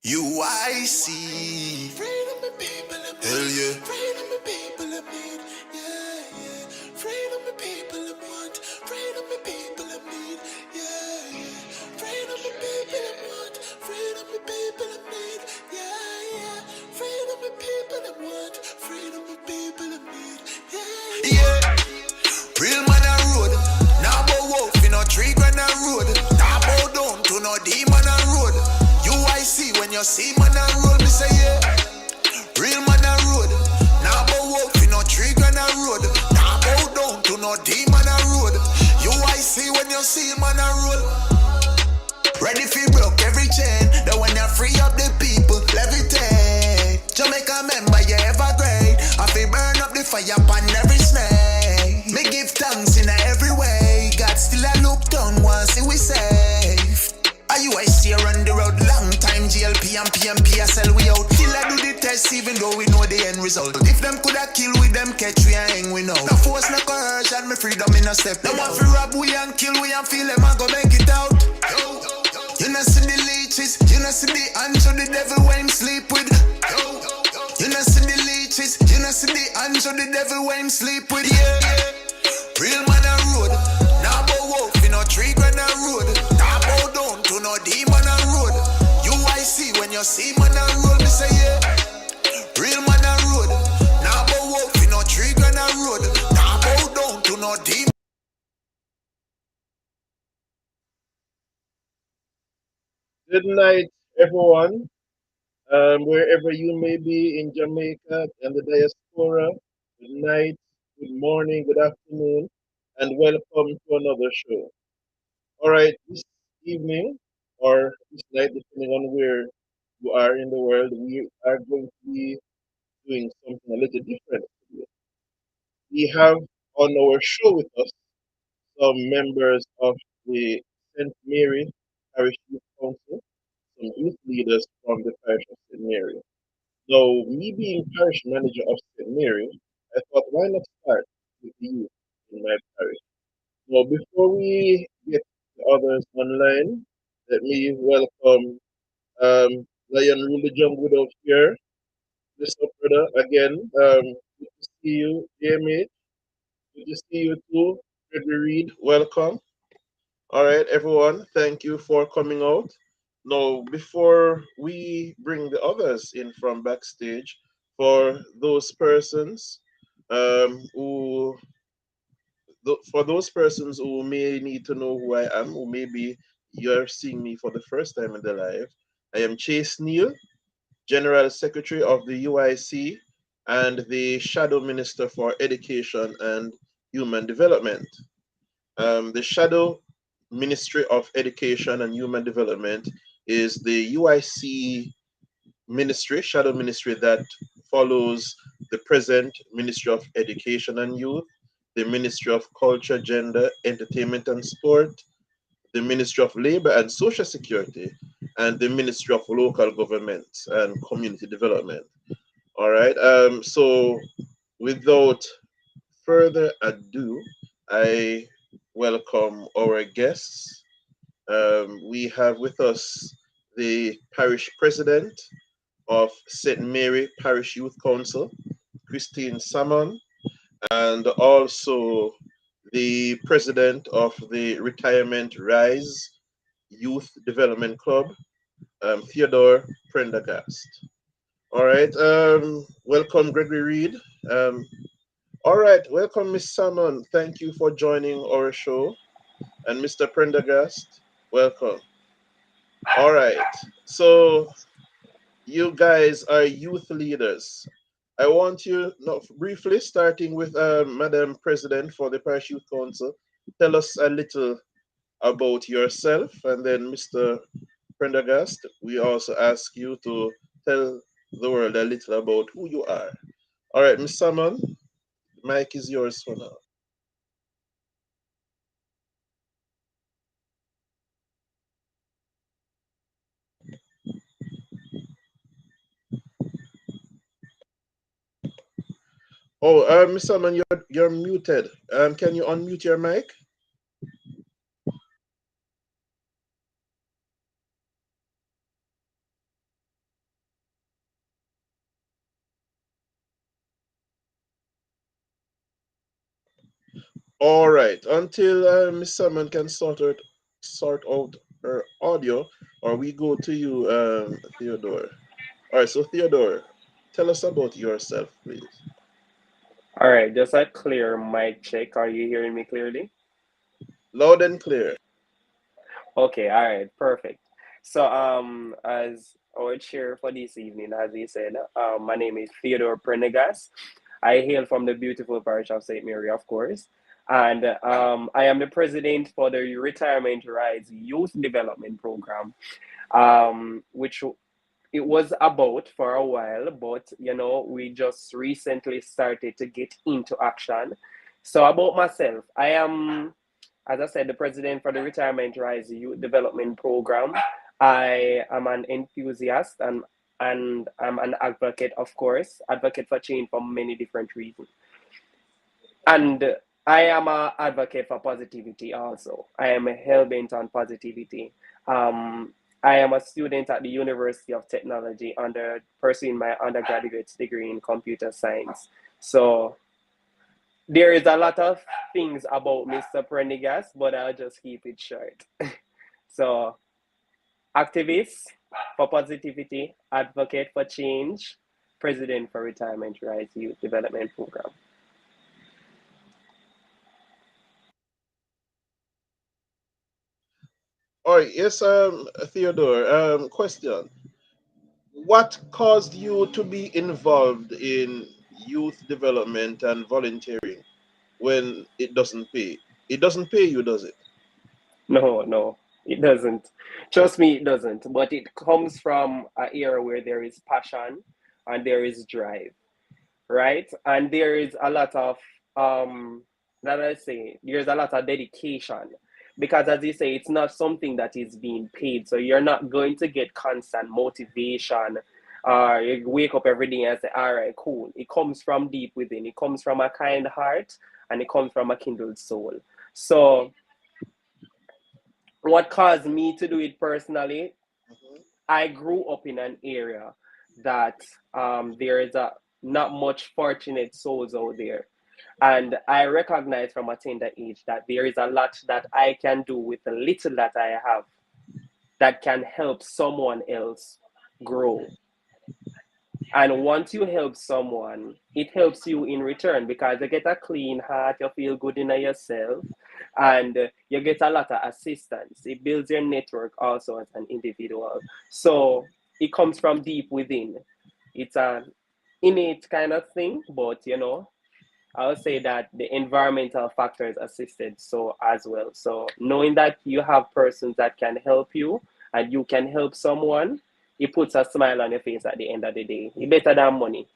UIC. Freedom the people of need. Hell yeah. Freedom the people of need. Yeah, yeah. Freedom the people of want. Freedom the people of need. Yeah, yeah. Freedom the people of want. Freedom the people of need. Yeah, yeah. Freedom the people of want. Freedom the people of need. Yeah, yeah. Real man a road. Now bow wolf in a tree grand a road. Now bow down to no demon a road. UIC when you see man a road, me say yeah. Real man a road. Now bow wolf in a tree grand a road. Now bow down to no demon a road. UIC when you see man a road. Ready for broke every chain. The one that free up the people, levitate. Jamaica member, you ever great. I feel burn up the fire upon every snake. Me give thanks in every way. God still a look down once see we safe. UIC run the road long time. GLP and PMP I sell we out. Still I do the test even though we know the end result. If them coulda kill with them catch we and hang we know. No force no coercion, me freedom in a step. No one fi rob we and kill we and feel them and go make it out. You know see the leeches, you know see the hands of the devil when him sleep with. You know see the leeches, you know see the hands of the devil when him sleep with. Yeah, real man a road. Now bow wolf in a tree grand a road. Now bow down to no demon a road. UIC when you see man a road, me say yeah. Real man a road. Now bow wolf in a tree grand a road. Now bow down to no demon. Good night, everyone, wherever you may be in Jamaica and the diaspora. Good night, good morning, good afternoon, and welcome to another show. All right, this evening or this night, depending on where you are in the world, we are going to be doing something a little different today. We have on our show with us some members of the St. Mary Parish Youth Council, some youth leaders from the Parish of St. Mary. So, me being parish manager of St. Mary, I thought, why not start with the youth in my parish? So, before we get the others online, let me welcome Lion Rule the Jungle out here, Mr. Brother, again. Good to see you, JMH. Good to see you too, Gregory Reed. Welcome. All right, everyone, thank you for coming out. Now, before we bring the others in from backstage, for those persons who, for those persons who may need to know who I am, who maybe you're seeing me for the first time in their life, I am Chase Neal, General Secretary of the UIC and the Shadow Minister for Education and Human Development. The Shadow Ministry of Education and Human Development is the UIC ministry, shadow ministry that follows the present Ministry of Education and Youth, the Ministry of Culture, Gender, Entertainment and Sport, the Ministry of Labor and Social Security, and the Ministry of Local Government and Community Development. All right. So without further ado, I welcome our guests. We have with us the parish president of St. Mary Parish Youth Council, Christine Salmon, and also the president of the Retirement Rise Youth Development Club, Theodore Prendergast. All right, welcome, Gregory Reed. Um, all right, welcome, Miss Salmon. Thank you for joining our show. And Mr. Prendergast, welcome. All right, so you guys are youth leaders. I want you, no, briefly, starting with Madam President for the Parish Youth Council, tell us a little about yourself, and then Mr. Prendergast, we also ask you to tell the world a little about who you are. All right, Ms. Salmon, the mic is yours for now. Oh, Ms. Salmon, you're muted. Can you unmute your mic? All right. Until Miss Salmon can sort out her audio, or we go to you, Theodore. All right. So Theodore, tell us about yourself, please. All right, just a clear mic check. Are you hearing me clearly? Loud and clear. Okay, all right, perfect. So, as our chair for this evening, as he said, my name is Theodore Prenegas. I hail from the beautiful parish of St. Mary, of course, and I am the president for the Retirement Rise Youth Development Program, which it was about for a while, but we just recently started to get into action. So about myself, I am, as I said, the president for the Retirement Rise Youth Development Program. I am an enthusiast and I'm an advocate, of course, advocate for change for many different reasons. And I am an advocate for positivity also. I am hell bent on positivity. Um, I am a student at the University of Technology under pursuing my undergraduate degree in computer science. So there is a lot of things about Mr. Prendergast, but I'll just keep it short. So activist for positivity, advocate for change, president for Retirement Rights Youth Development Program. All right. Yes, Theodore. Question: what caused you to be involved in youth development and volunteering when it doesn't pay? It doesn't pay you, does it? No, no, it doesn't. Trust me, it doesn't. But it comes from an era where there is passion and there is drive, right? And there is a lot of let us say there's a lot of dedication. Because as you say, it's not something that is being paid. So you're not going to get constant motivation. You wake up every day and say, all right, cool. It comes from deep within. It comes from a kind heart and it comes from a kindled soul. So what caused me to do it personally, Mhm. I grew up in an area that there is a not much fortunate souls out there. And I recognize from a tender age that there is a lot that I can do with the little that I have that can help someone else grow. And once you help someone, it helps you in return because you get a clean heart, you feel good in yourself, and you get a lot of assistance. It builds your network also as an individual. So it comes from deep within. It's an innate kind of thing, but I would say that the environmental factors assisted so as well. So knowing that you have persons that can help you and you can help someone, it puts a smile on your face at the end of the day. It better than money.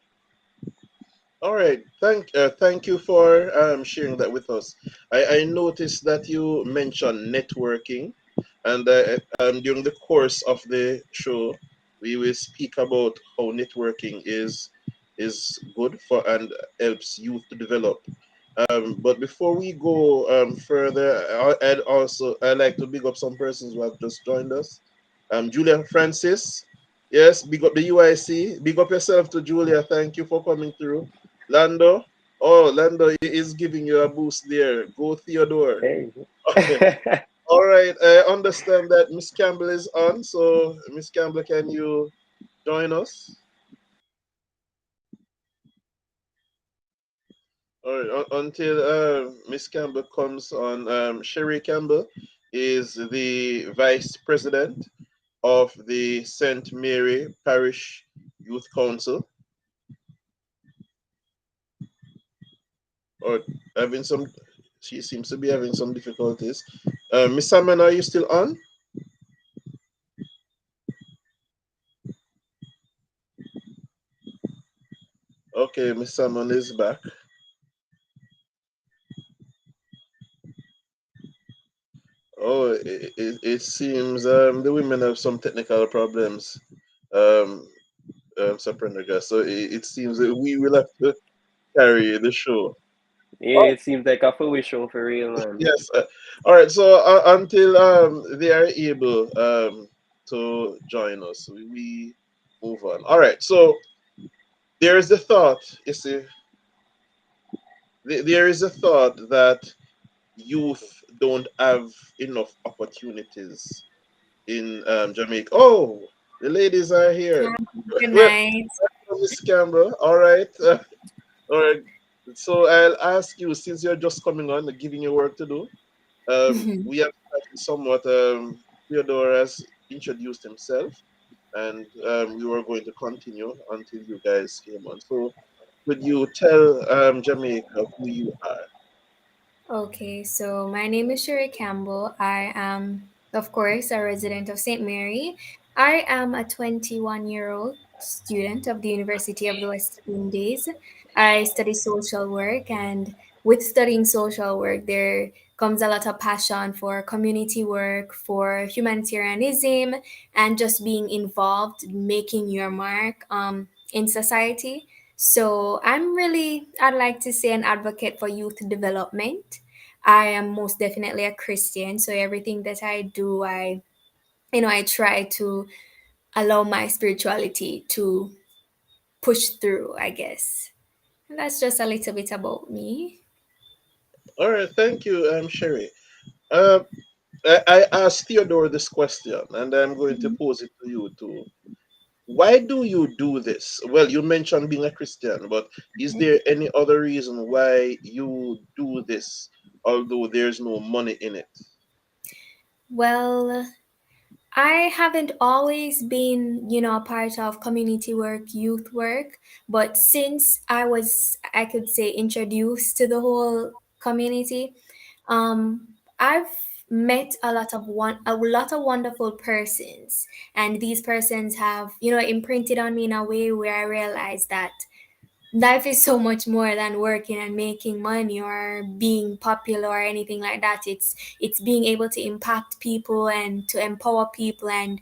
All right. Thank you for sharing that with us. I noticed that you mentioned networking, and during the course of the show, we will speak about how networking is good for and helps youth to develop. But before we go further, I'd like to big up some persons who have just joined us. Julia Francis, yes, big up the UIC. Big up yourself to Julia. Thank you for coming through. Lando, oh, Lando is giving you a boost there. Go Theodore. Hey. All right, I understand that Miss Campbell is on. So, Miss Campbell, can you join us? All right, until Miss Campbell comes on, Sherry Campbell is the vice president of the St. Mary Parish Youth Council, or having some, she seems to be having some difficulties. Miss Salmon, are you still on? Okay, Miss Salmon is back. Oh, it seems the women have some technical problems, um, Sir Prendergast. So it seems that we will have to carry the show. Yeah, it seems like a foolish show for real, man. Yes. All right. So until they are able to join us, we move on. All right. So there is the thought. You see, there is a thought that youth don't have enough opportunities in Jamaica. Oh, the ladies are here. Good Well, night. Miss Campbell. All right. All right. So I'll ask you, since you're just coming on, giving you work to do. We have started somewhat. Theodore has introduced himself, and we were going to continue until you guys came on. So, could you tell Jamaica who you are? Okay, so my name is Sherry Campbell. I am, of course, a resident of St. Mary. I am a 21-year-old student of the University of the West Indies. I study social work, and with studying social work, there comes a lot of passion for community work, for humanitarianism, and just being involved, making your mark in society. So I'd like to say, an advocate for youth development. I am most definitely a Christian, so everything that I do, I try to allow my spirituality to push through, I guess. And that's just a little bit about me. All right, thank you, Sherry. Uh, I asked Theodore this question, and I'm going to Mhm. pose it to you too. Why do you do this? Well, you mentioned being a Christian, but is there any other reason why you do this, although there's no money in it? Well, I haven't always been, a part of community work, youth work, but since I could say, introduced to the whole community, I've met a lot of wonderful persons, and these persons have, imprinted on me in a way where I realized that life is so much more than working and making money or being popular or anything like that. It's being able to impact people and to empower people, and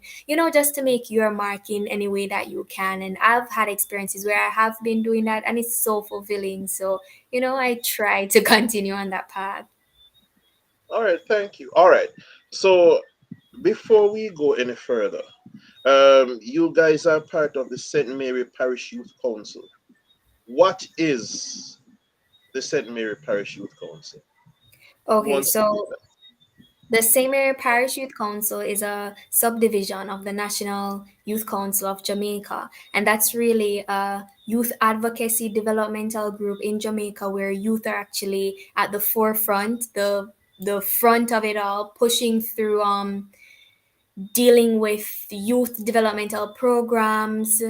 just to make your mark in any way that you can. And I've had experiences where I have been doing that, and it's so fulfilling. So I try to continue on that path. All right, thank you. All right, so before we go any further, you guys are part of the St. Mary Parish Youth Council. What is the St. Mary Parish Youth Council? Who Okay, wants to take so the St. Mary Parish Youth Council is a subdivision of the National Youth Council of Jamaica, and that's really a youth advocacy developmental group in Jamaica where youth are actually at the forefront, the front of it all, pushing through dealing with youth developmental programs,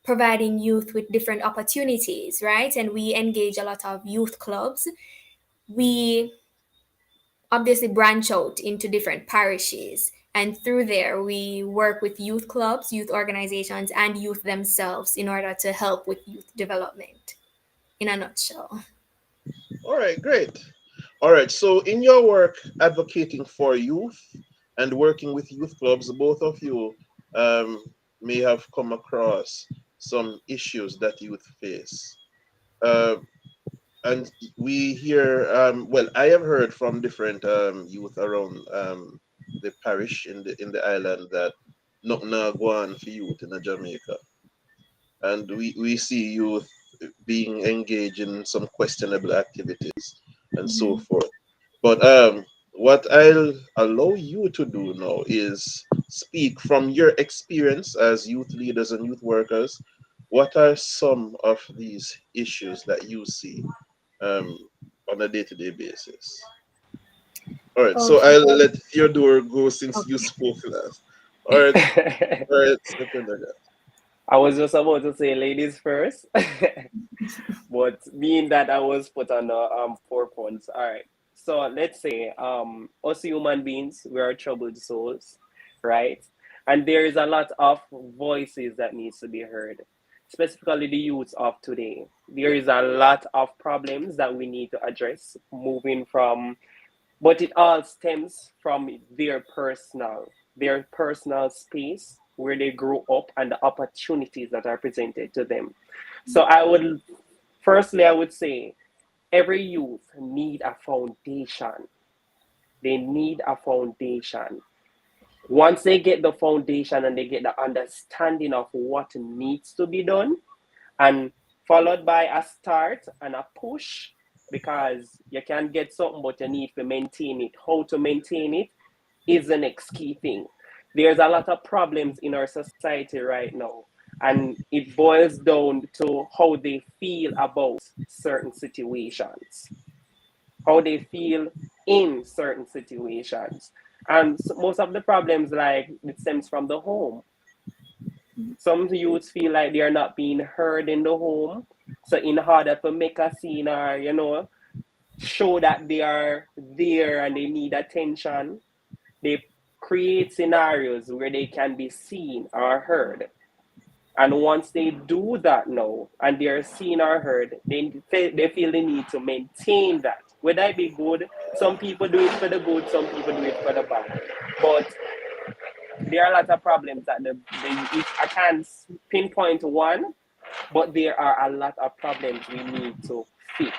providing youth with different opportunities, right? And we engage a lot of youth clubs. We obviously branch out into different parishes, and through there we work with youth clubs, youth organizations, and youth themselves in order to help with youth development in a nutshell. that? All right, great. All right, so in your work advocating for youth and working with youth clubs, both of you um, may have come across some issues that youth face. Uh, and we hear, well, I have heard from different youth around the parish in the island that nothing na go on for youth in Jamaica. And we see youth being engaged in some questionable activities and so Mhm. forth. But what I'll allow you to do now is speak from your experience as youth leaders and youth workers. What are some of these issues that you see um, on a day-to-day basis? All right, so Okay. I'll let Theodore go since you Okay. spoke last. All right, Mr. Prendergast. I was just about to say ladies first, but being that I was put on the forefront. All right. So let's say us human beings, we are troubled souls, right? And there is a lot of voices that needs to be heard, specifically the youth of today. There is a lot of problems that we need to address, moving from, but it all stems from their personal space where they grew up and the opportunities that are presented to them. So I would say every youth need a foundation. They need a foundation. Once they get the foundation and they get the understanding of what needs to be done, and followed by a start and a push, because you can get something, but you need to maintain it. How to maintain it is the next key thing. There's a lot of problems in our society right now, and it boils down to how they feel about certain situations, how they feel in certain situations. And most of the problems, like, it stems from the home. Some youths feel like they are not being heard in the home. So in order to make a scene, or show that they are there and they need attention, they create scenarios where they can be seen or heard. And once they do that now and they are seen or heard, they feel the need to maintain that. Whether it be good, some people do it for the good, some people do it for the bad. But there are a lot of problems that if I can't pinpoint one, but there are a lot of problems we need to fix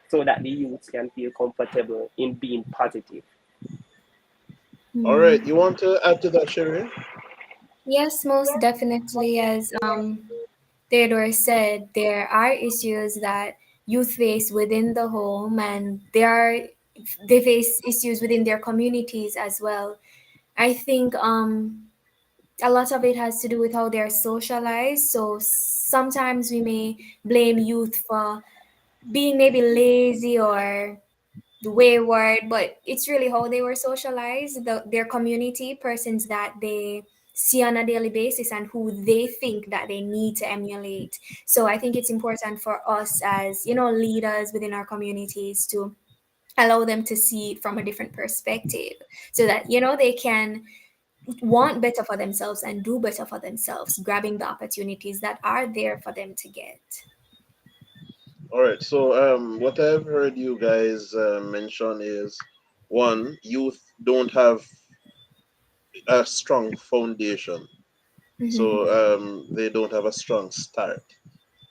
so that the youths can feel comfortable in being positive. All right, you want to add to that, Sherry? Yes, most definitely. As Theodore said, there are issues that youth face within the home, and they face issues within their communities as well. I think a lot of it has to do with how they're socialized. So sometimes we may blame youth for being maybe lazy or wayward, but it's really how they were socialized, their community, persons that they see on a daily basis and who they think that they need to emulate. So I think it's important for us as, leaders within our communities to allow them to see it from a different perspective so that, they can want better for themselves and do better for themselves, grabbing the opportunities that are there for them to get. All right. So, what I've heard you guys mention is one, youth don't have a strong foundation, so Mhm. they don't have a strong start.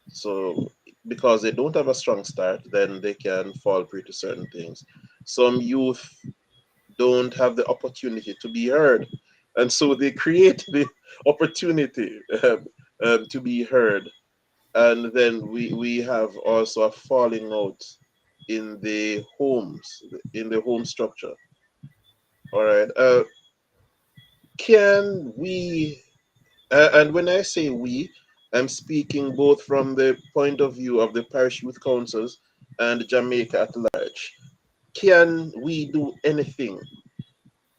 So, because they don't have a strong start, then they can fall prey to certain things. Some youth don't have the opportunity to be heard, and so they create the opportunity to be heard, and then we have also a falling out in the homes, in the home structure. All right. Can we, and when I say we, I'm speaking both from the point of view of the parish youth councils and Jamaica at large. Can we do anything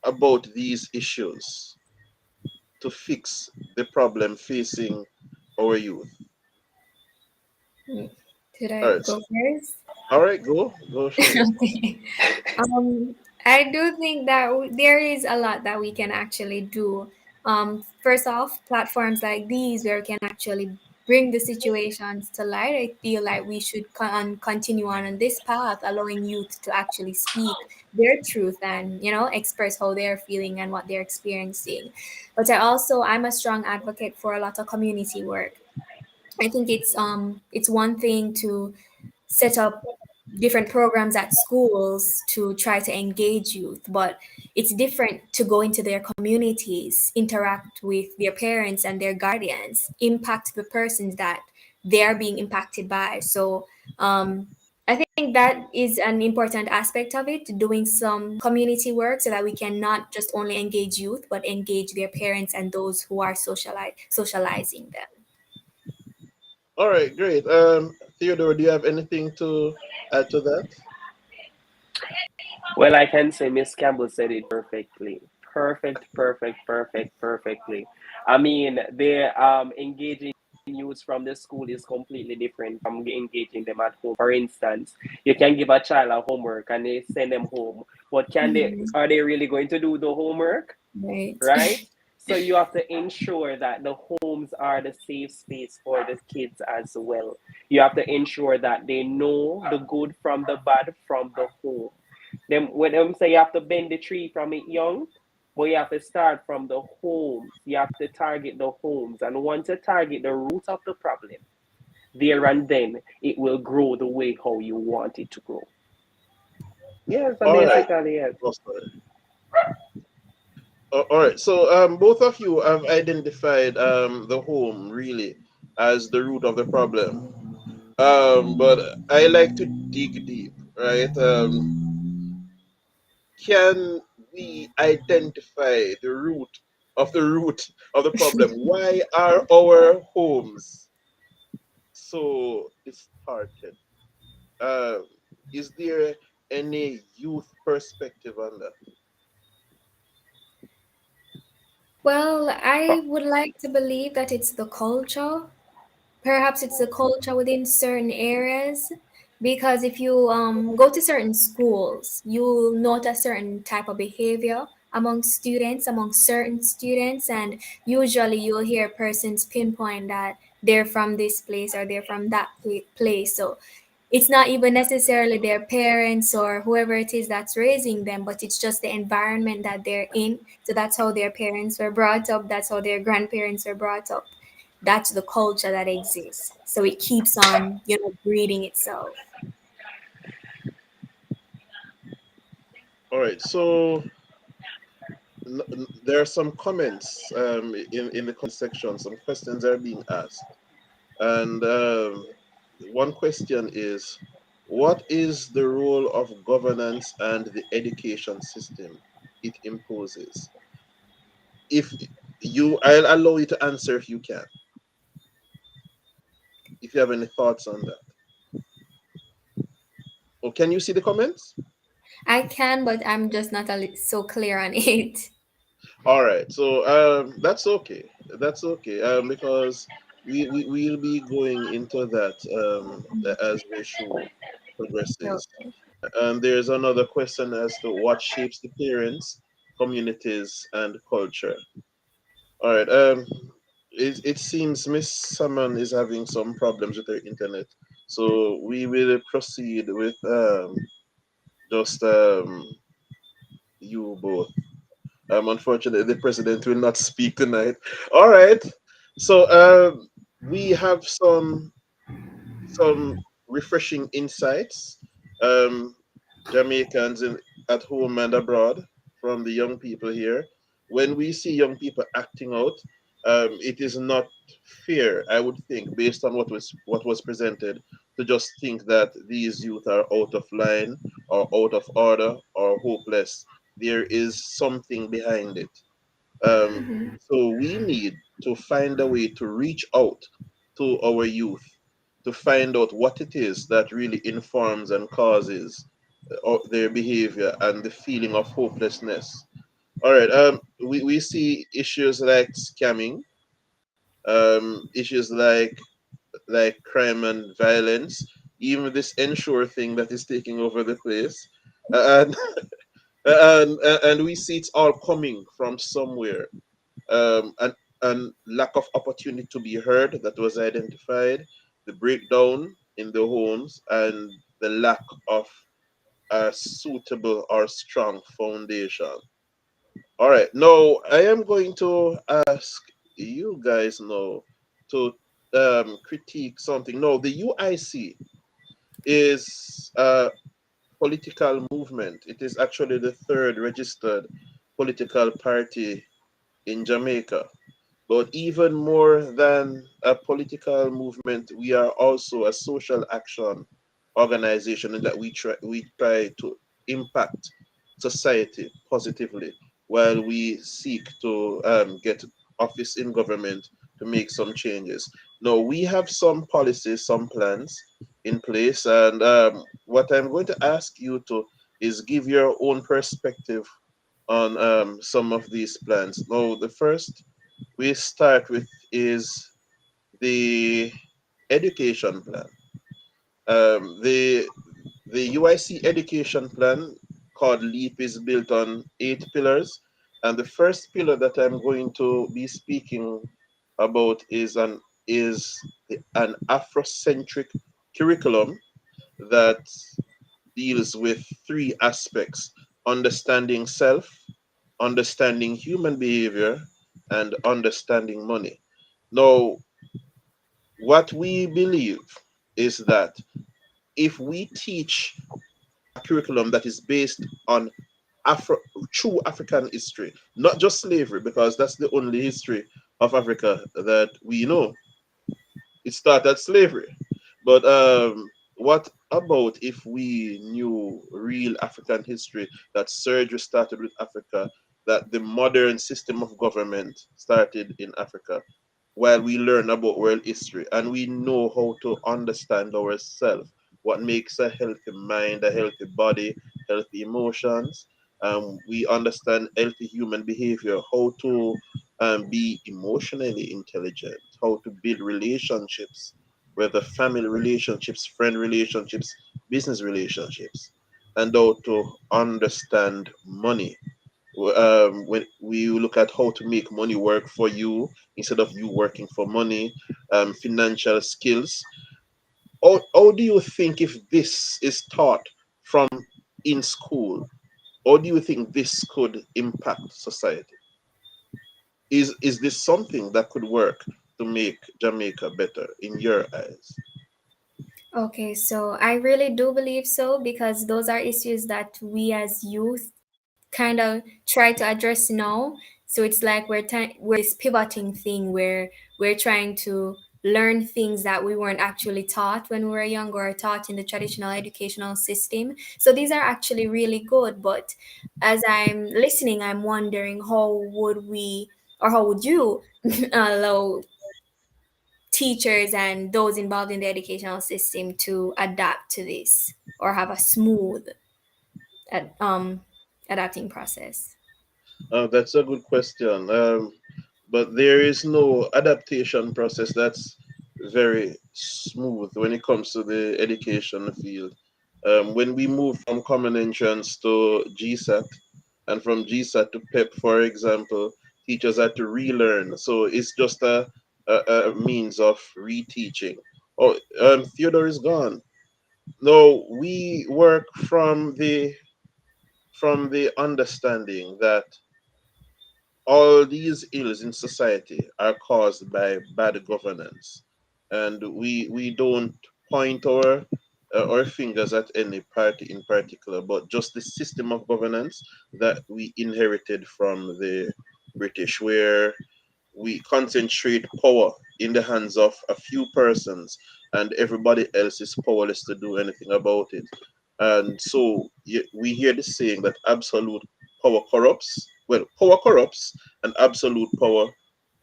about these issues to fix the problem facing our youth? Should All I right. go first? All right, go, Sherry. Okay. Um, I do think that there is a lot that we can actually do. First off, platforms like these where we can actually bring the situations to light. I feel like we should continue on this path, allowing youth to actually speak their truth and express how they're feeling and what they're experiencing. But I'm a strong advocate for a lot of community work. I think it's one thing to set up different programs at schools to try to engage youth, but it's different to go into their communities, interact with their parents and their guardians, impact the persons that they are being impacted by. So I think that is an important aspect of it, doing some community work so that we can not just only engage youth, but engage their parents and those who are socializing them. All right, great. Theodore, do you have anything to add to that? Well, I can say Miss Campbell said it perfectly. Perfect, perfect, perfect, perfectly. I mean, the engaging youth from the school is completely different from engaging them at home. For instance, you can give a child a homework and they send them home, but Mhm. are they really going to do the homework? Right. Right? So you have to ensure that the homes are the safe space for the kids as well. You have to ensure that they know the good from the bad from the home. Them when them say you have to bend the tree from it young, but you have to start from the homes. You have to target the homes, and once you target the root of the problem, there and then it will grow the way how you want it to grow. Yeah, so All right. basically yes. Oh, sorry. All right. So, both of you have identified the home really as the root of the problem. But I like to dig deep. right? Can we identify the root of the problem? Why are our homes so distorted? Um, is there any youth perspective on that? Well, I would like to believe that it's the culture. Perhaps it's the culture within certain areas. Because if you go to certain schools, you'll note a certain type of behavior among students, among certain students, and usually you'll hear persons pinpoint that they're from this place or they're from that place. So it's not even necessarily their parents or whoever it is that's raising them, but it's just the environment that they're in. So that's how their parents were brought up, that's how their grandparents were brought up. That's the culture that exists. So it keeps on, breeding itself. All right, so there are some comments in the comment section. Some questions are being asked, and one question is, what is the role of governance and the education system it imposes? If I'll allow you to answer if you can. If you have any thoughts on that, or can you see the comments? I can, but I'm just not so clear on it. All right, so that's okay. That's okay. Because we'll be going into that as the show progresses. Okay. And there's another question as to what shapes the parents, communities, and culture. All right. It seems Miss Salmon is having some problems with her internet, so we will proceed with just you both. Unfortunately, the president will not speak tonight. All right. So we have some refreshing insights, um, Jamaicans at home and abroad, from the young people here. When we see young people acting out, it is not fair, I would think, based on what was presented, to just think that these youth are out of line or out of order or hopeless. There is something behind it. So we need to find a way to reach out to our youth to find out what it is that really informs and causes their behavior and the feeling of hopelessness. All right. We see issues like scamming, issues like crime and violence, even this ensure thing that is taking over the place, and and we see it's all coming from somewhere, and lack of opportunity to be heard that was identified, the breakdown in the homes, and the lack of a suitable or strong foundation. All right, now I am going to ask you guys now to critique something. No, the UIC is a political movement. It is actually the third registered political party in Jamaica. But even more than a political movement, we are also a social action organization in that we try to impact society positively while we seek to get office in government to make some changes. Now we have some policies, some plans in place, and what I'm going to ask you to is give your own perspective on some of these plans. Now, the first we start with is the education plan. The UIC education plan called LEAP is built on 8 pillars, and the first pillar that I'm going to be speaking about is an Afrocentric curriculum that deals with 3 aspects: understanding self, understanding human behavior, and understanding money. Now, what we believe is that if we teach a curriculum that is based on Afro, true African history, not just slavery, because that's the only history of Africa that we know. It started slavery. But what about if we knew real African history, that surgery started with Africa, that the modern system of government started in Africa, while we learn about world history and we know how to understand ourselves, what makes a healthy mind, a healthy body, healthy emotions. We understand healthy human behavior, how to be emotionally intelligent, how to build relationships, whether family relationships, friend relationships, business relationships, and how to understand money. When we look at how to make money work for you instead of you working for money, financial skills. How do you think if this is taught from in school, how do you think this could impact society? Is this something that could work to make Jamaica better in your eyes? Okay, so I really do believe so because those are issues that we as youth kind of try to address now. So it's like we're this pivoting thing where we're trying to learn things that we weren't actually taught when we were younger or taught in the traditional educational system. So these are actually really good, but as I'm listening, I'm wondering how would we or how would you allow teachers and those involved in the educational system to adapt to this or have a smooth ad- um, adapting process. That's a good question. But there is no adaptation process that's very smooth when it comes to the education field. When we move from common entrance to GSAT and from GSAT to PEP, for example, teachers had to relearn. So it's just a means of reteaching. Oh, Theodore is gone. No, we work from the understanding that all these ills in society are caused by bad governance, and we don't point our fingers at any party in particular, but just the system of governance that we inherited from the British, where we concentrate power in the hands of a few persons and everybody else is powerless to do anything about it. And so we hear the saying that absolute power corrupts. Well, power corrupts and absolute power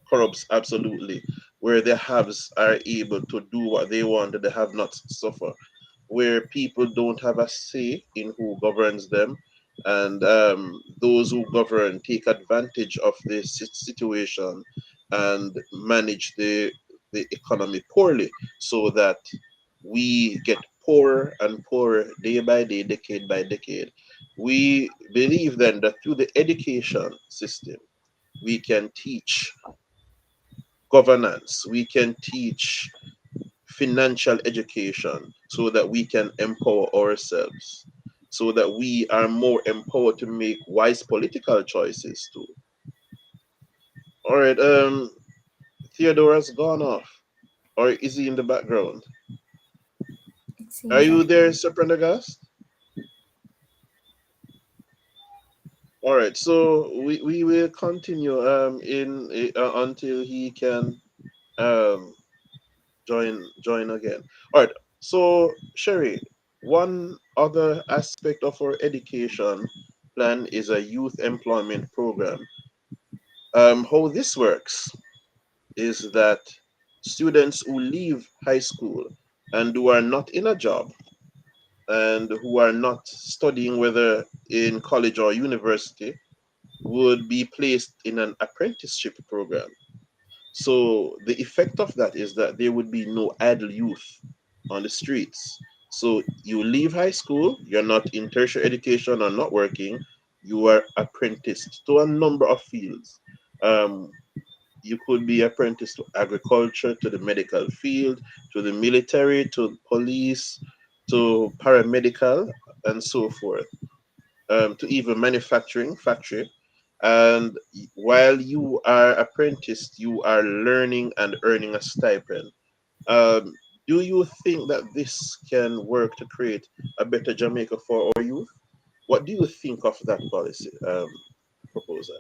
corrupts absolutely, where the haves are able to do what they want and the have not suffer, where people don't have a say in who governs them, and those who govern take advantage of the situation and manage the economy poorly, so that we get poorer and poorer day by day, decade by decade. We believe then that through the education system, we can teach governance, we can teach financial education so that we can empower ourselves, so that we are more empowered to make wise political choices too. All right, Theodore has gone off, or is he in the background? It Are seems you like there, Sir Prendergast? All right, so we will continue until he can um join again. All right. So Sherry, one other aspect of our education plan is a youth employment program. How this works is that students who leave high school and who are not in a job and who are not studying, whether in college or university, would be placed in an apprenticeship program. So the effect of that is that there would be no idle youth on the streets. So you leave high school, you're not in tertiary education or not working, you are apprenticed to a number of fields. Um, you could be apprenticed to agriculture, to the medical field, to the military, to police, to paramedical, and so forth, to even manufacturing factory. And while you are apprenticed, you are learning and earning a stipend. Um, do you think that this can work to create a better Jamaica for our youth? What do you think of that policy proposal?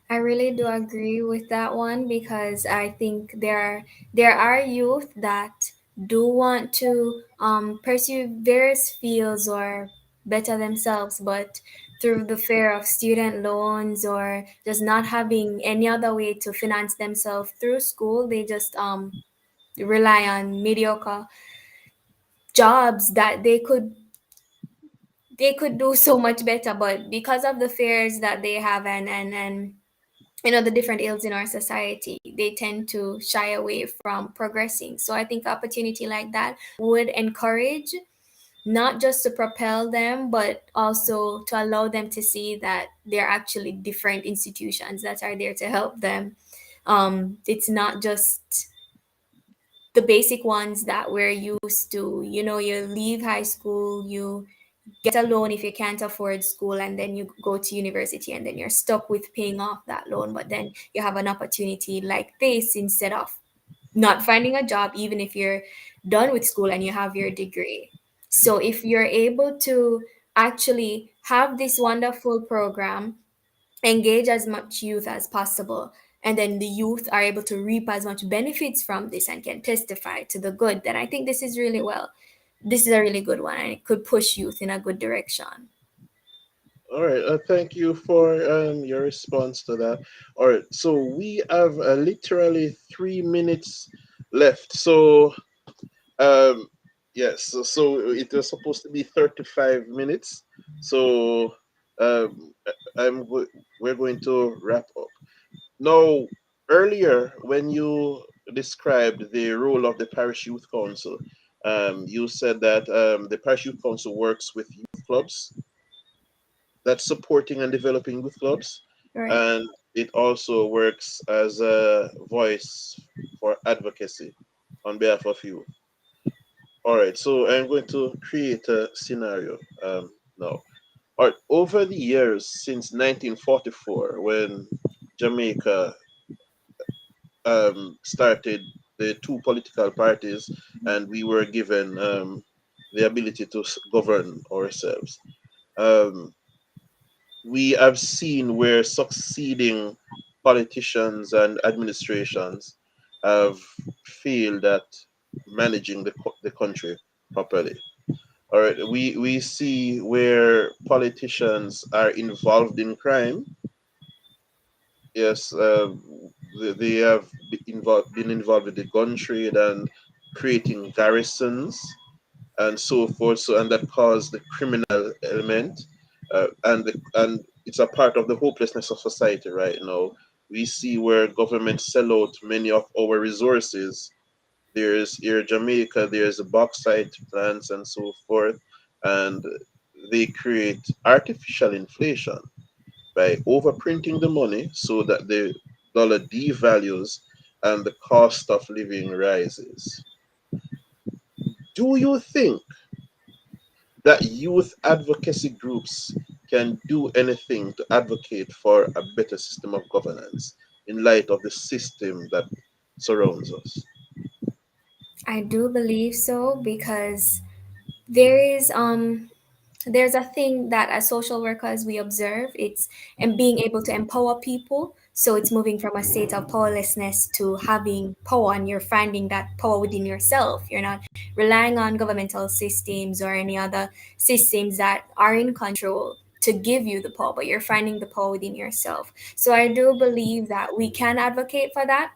I really do agree with that one because I think there are youth that do want to pursue various fields or better themselves, but through the fear of student loans or just not having any other way to finance themselves through school, they just rely on mediocre jobs that they could do so much better, but because of the fears that they have and the different ills in our society, they tend to shy away from progressing. So I think opportunity like that would encourage, not just to propel them, but also to allow them to see that there are actually different institutions that are there to help them. It's not just the basic ones that we're used to. You leave high school, you get a loan if you can't afford school, and then you go to university, and then you're stuck with paying off that loan. But then you have an opportunity like this instead of not finding a job, even if you're done with school and you have your degree. So if you're able to actually have this wonderful program, engage as much youth as possible, and then the youth are able to reap as much benefits from this and can testify to the good, then I think this is a really good one, and it could push youth in a good direction. All right, thank you for your response to that. All right, so we have literally 3 minutes left. So, um, yes, so it was supposed to be 35 minutes. So, um, we're going to wrap up. Now, earlier, when you described the role of the Parish Youth Council, you said that the Parish Youth Council works with youth clubs, that's supporting and developing youth clubs, Right. and it also works as a voice for advocacy on behalf of youth. All right, so I'm going to create a scenario now. All right, over the years since 1944, when Jamaica started the two political parties, and we were given the ability to govern ourselves. Um, we have seen where succeeding politicians and administrations have failed at managing the country properly. All right, we see where politicians are involved in crime. Yes, they have been involved with the gun trade and creating garrisons and so forth. So, and that caused the criminal element, and it's a part of the hopelessness of society right now. We see where governments sell out many of our resources. There's here Jamaica, there's the bauxite plants and so forth, and they create artificial inflation by overprinting the money so that the dollar devalues and the cost of living rises. Do you think that youth advocacy groups can do anything to advocate for a better system of governance in light of the system that surrounds us? I do believe so, because there is there's a thing that as social workers we observe. It's and being able to empower people, so it's moving from a state of powerlessness to having power, and you're finding that power within yourself. You're not relying on governmental systems or any other systems that are in control to give you the power, but you're finding the power within yourself. So I do believe that we can advocate for that,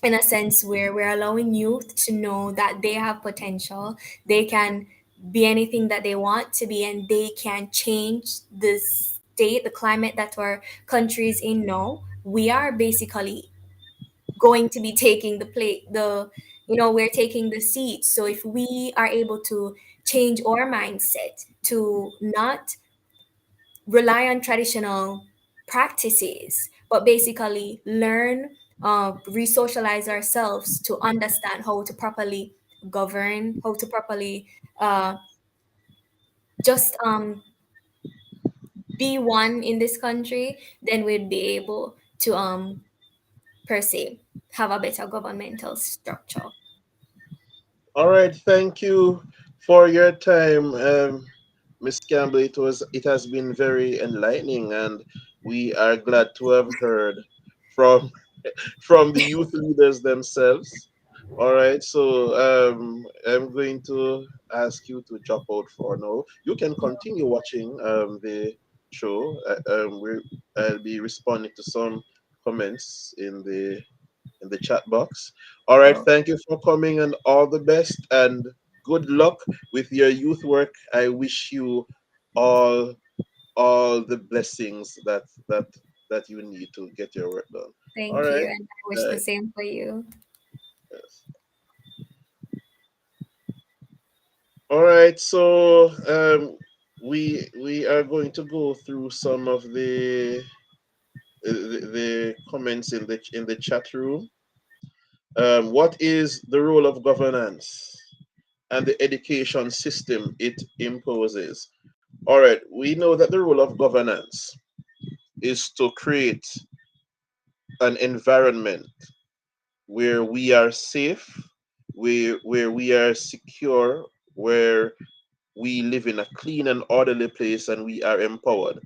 in a sense where we're allowing youth to know that they have potential, they can be anything that they want to be, and they can change the state, the climate that our country is in now. We are basically going to be taking the plate, we're taking the seat. So if we are able to change our mindset to not rely on traditional practices, but basically learn, re-socialize ourselves to understand how to properly govern, how to properly uh, just be one in this country, then we'd be able to per se have a better governmental structure. All right, thank you for your time, Miss Campbell. It has been very enlightening, and we are glad to have heard from from the youth leaders themselves. All right, so I'm going to ask you to drop out for now. You can continue watching the show. I'll be responding to some comments in the chat box. All right, Oh, thank you for coming and all the best and good luck with your youth work. I wish you all all the blessings that you need to get your work done. All thank you, right. and I wish Uh, the same for you. yes. All right. So we are going to go through some of the comments in the chat room. What is the role of governance and the education system it imposes? All right, we know that the role of governance is to create an environment where we are safe, where we are secure, where we live in a clean and orderly place, and we are empowered.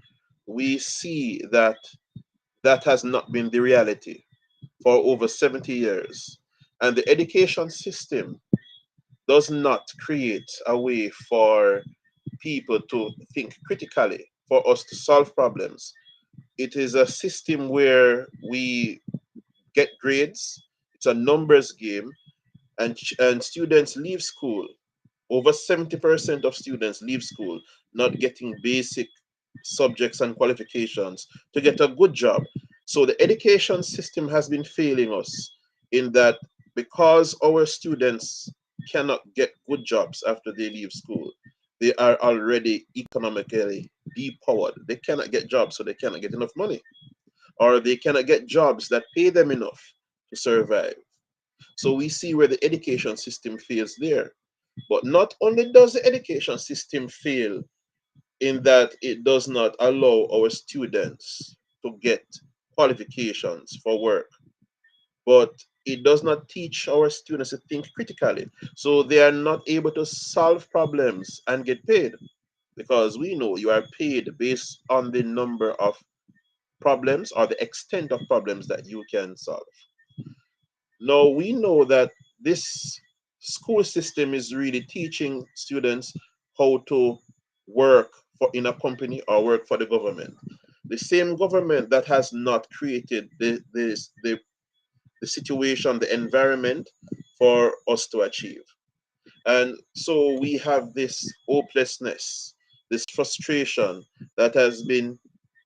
We see that that has not been the reality for over 70 years. And the education system does not create a way for people to think critically, for us to solve problems. It is a system where we get grades, it's a numbers game, and students leave school. Over 70% of students leave school not getting basic subjects and qualifications to get a good job. So the education system has been failing us in that because our students cannot get good jobs after they leave school, they are already economically depowered. They cannot get jobs, so they cannot get enough money, or they cannot get jobs that pay them enough to survive. So we see where the education system fails there. But not only does the education system fail in that it does not allow our students to get qualifications for work, but it does not teach our students to think critically. So they are not able to solve problems and get paid because we know you are paid based on the number of problems or the extent of problems that you can solve. Now we know that this school system is really teaching students how to work for in a company or work for the government. The same government that has not created the situation, the environment for us to achieve. And so we have this hopelessness, this frustration that has been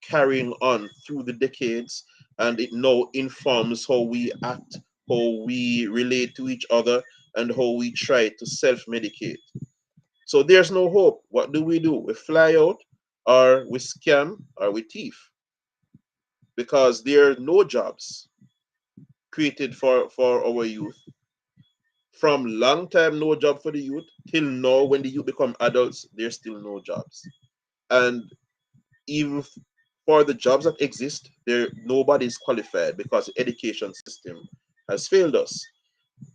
carrying on through the decades, and it now informs how we act, how we relate to each other, and how we try to self medicate. So there's no hope. What do? We fly out, or we scam, or we thief, because there are no jobs created for our youth. From long time no job for the youth till now when the youth become adults, there's still no jobs. And even for the jobs that exist, there nobody is qualified because the education system has failed us.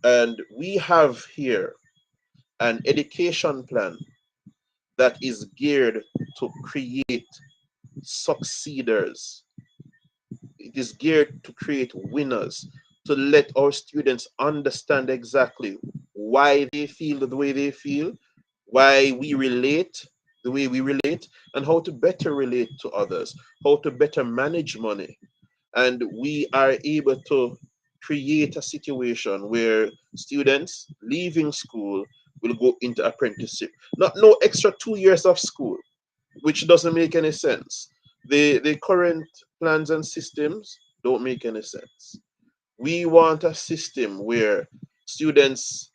And we have here an education plan that is geared to create succeeders. It is geared to create winners, to let our students understand exactly why they feel the way they feel, why we relate the way we relate, and how to better relate to others, how to better manage money. And we are able to create a situation where students leaving school will go into apprenticeship. Not no extra 2 years of school, which doesn't make any sense. The current plans and systems don't make any sense. We want a system where students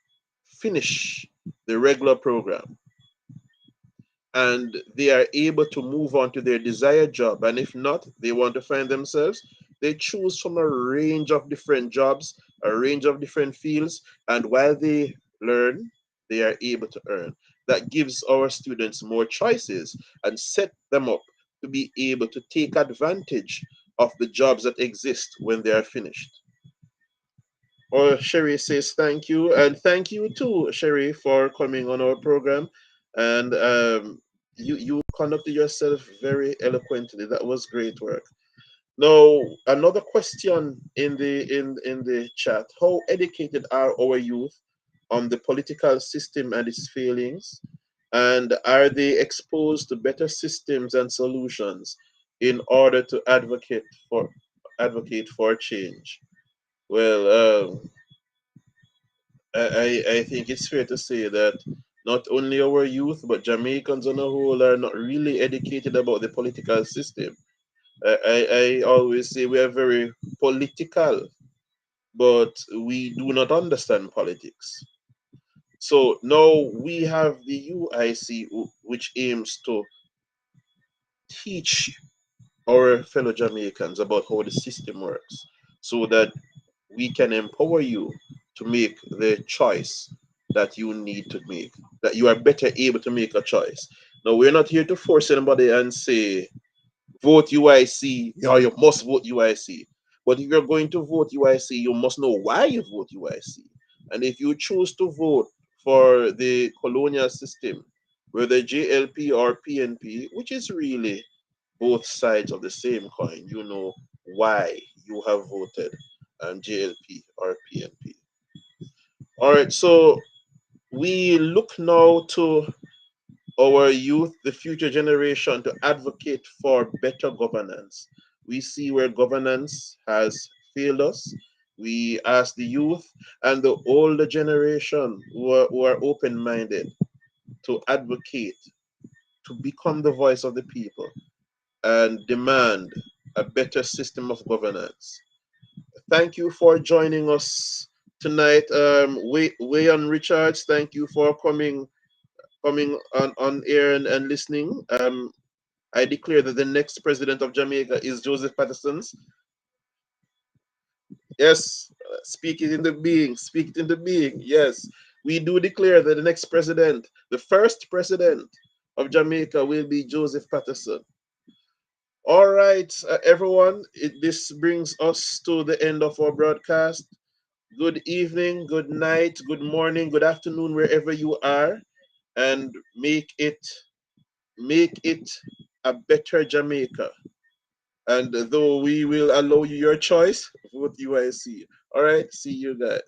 finish the regular program and they are able to move on to their desired job. And if not, they want to find themselves, they choose from a range of different jobs, a range of different fields. And while they learn, they are able to earn. That gives our students more choices and set them up to be able to take advantage of the jobs that exist when they are finished. Or Sherry says thank you, and thank you too, Sherry, for coming on our program. And you conducted yourself very eloquently. That was great work. Now, another question in the chat: how educated are our youth on the political system and its failings, and are they exposed to better systems and solutions in order to advocate for change? Well, I think it's fair to say that not only our youth, but Jamaicans on a whole are not really educated about the political system. I always say we are very political, but we do not understand politics. So now we have the UIC, which aims to teach our fellow Jamaicans about how the system works so that we can empower you to make the choice that you need to make, that you are better able to make a choice. Now, we're not here to force anybody and say, vote UIC, or you must vote UIC. But if you're going to vote UIC, you must know why you vote UIC. And if you choose to vote for the colonial system, whether JLP or PNP, which is really both sides of the same coin, you know why you have voted JLP or PNP. All right, so we look now to our youth, the future generation, to advocate for better governance. We see where governance has failed us. We ask the youth and the older generation who are open minded to advocate, to become the voice of the people and demand a better system of governance. Thank you for joining us tonight. Wayan Richards, thank you for coming on air and listening. I declare that the next president of Jamaica is Joseph Patterson's. Yes, speak it into being, speak it into being. Yes, we do declare that the next president, the first president of Jamaica, will be Joseph Patterson. All right, everyone, this brings us to the end of our broadcast. Good evening, good night, good morning, good afternoon, wherever you are, and make it a better Jamaica. And though we will allow you your choice, vote UIC. All right, see you guys.